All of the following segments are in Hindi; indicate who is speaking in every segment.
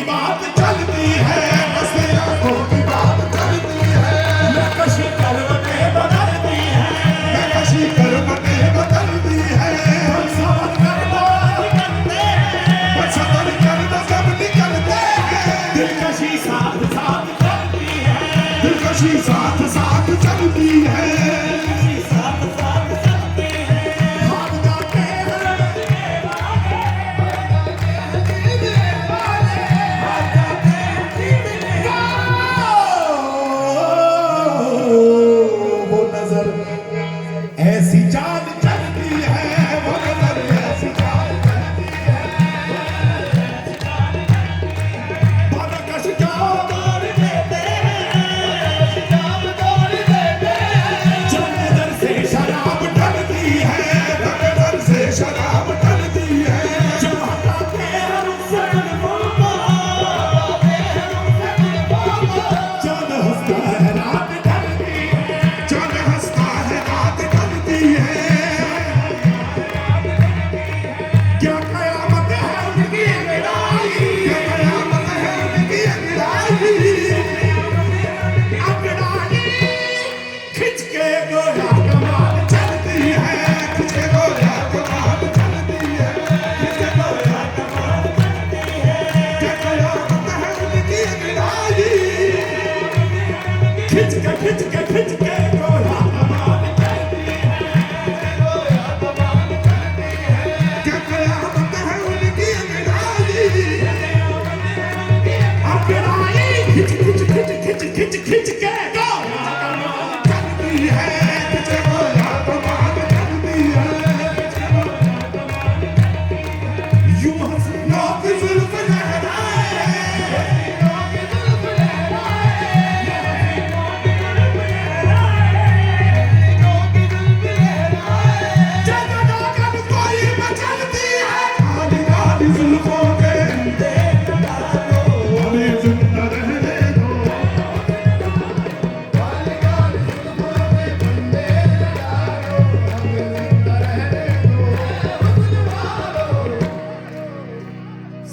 Speaker 1: बात चलती है, बस आंखों की बात चलती है।
Speaker 2: नक्काशी करवटें बदलती है,
Speaker 1: नक्काशी करवटें बदलती है।
Speaker 2: सबर कर दो निकलते हैं,
Speaker 1: बस सबर कर दो सब निकलते हैं।
Speaker 2: दिलकशी साथ साथ चलती है,
Speaker 1: दिलकशी साथ साथ चलती है।
Speaker 2: दिलकशी साथ साथ चलती है। भाग जाते हैं जीने वाले, भाग जाते हैं जीने वाले, भाग जाते हैं जीने
Speaker 1: वो नजर ऐसी चाल चलती है, वो नजर ऐसी चाल चलती है।
Speaker 2: बादकश जाओ तोड़ देते हैं, जाम तोड़ देते हैं।
Speaker 1: जब नजर से शराब ढलती है, जब नजर से शराब ढलती है।
Speaker 2: जो हटाते हैं रुखसत जुल्फों को, हटाते हैं रुखसत जुल्फों को।
Speaker 1: चांद हंसता है रात ढलती है, चांद हंसता है रात ढलती है। क्या कयामत है उनकी अंगड़ाई, क्या कयामत है उनकी अंगड़ाई। अंगड़ाई खिंच के गोया कमाल चलती है, खिंच के गोया कमाल चलती है, खिंच के गोया कमाल चलती है। क्या कयामत है उनकी अंगड़ाई, खिंच के गोया कमाल चलती है, गोया कमाल चलती है। क्या कयामत है उनकी अंगड़ाई, अंगड़ाई खिंच के गोया कमाल चलती है, खिंच के गोया कमाल चलती है। यूं हंसनों की जुल्फ लहराए, जगमगाहट कोई मचलती है। काली काली जुल्फों के हमें जिंदा रहने दो।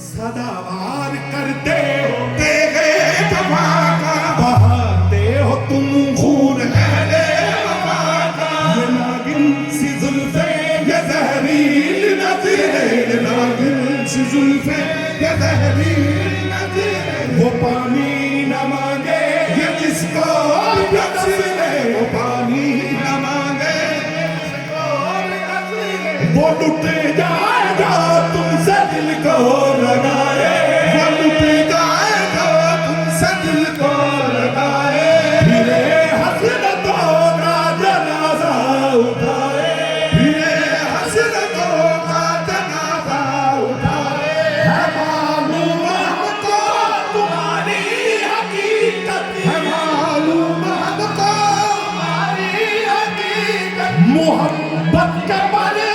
Speaker 1: सदाबार करते हो तेरे वफा का, बहाते हो तुम खून अहले वफा का। ये नागिन सी जुल्फे, ये जहरील नजरें, ये नागिन सी जुल्फे, ये जहरील नजरें। वो पानी न मांगे ये जिसको नजरे, वो पानी न मांगे जिसको नजरे। वो लुट जाएगा तुमसे दिल को लगाए, वो लुट जाएगा तुमसे दिल को लगाए। फिरे हसरतों का जनाजा उठाए, फिरे हसरतों का जनाजा उठाए। है मालूम हमको तुम्हारी हकीकत, है मालूम हमको तुम्हारी हकीकत। मोहब्बत के पर्दे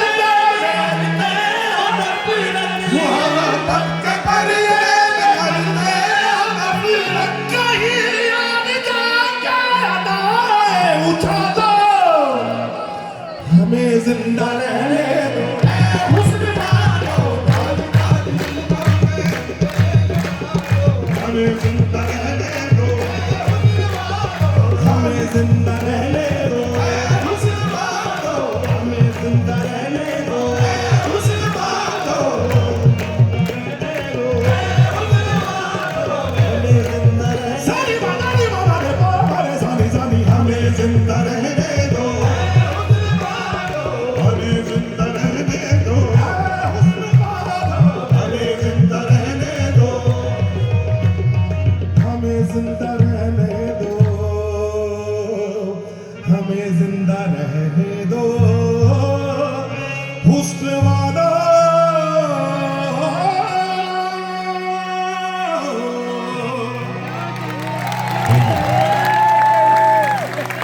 Speaker 1: मोहब्बत के पर्दे करते नफरत। कहीं याद जाके अदाएं उठा दो, हमें जिंदा रहने